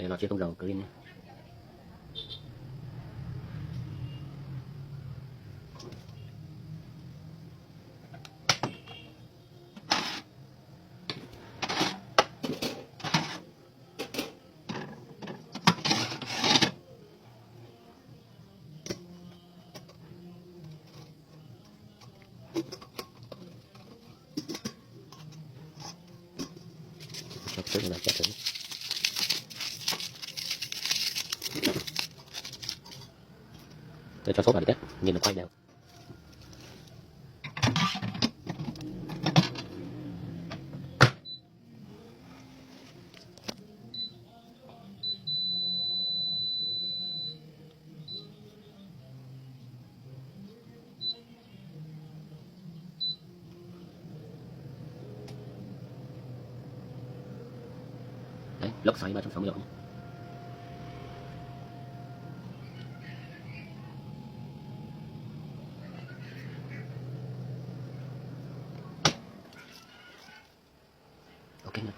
Đây là chiếc không dầu green nhé. Trước là chết thử. Để cho sốt vào đi test, nhìn nó quay đều. Đấy, lốc xoáy 360 độ nhé. Ok nhé.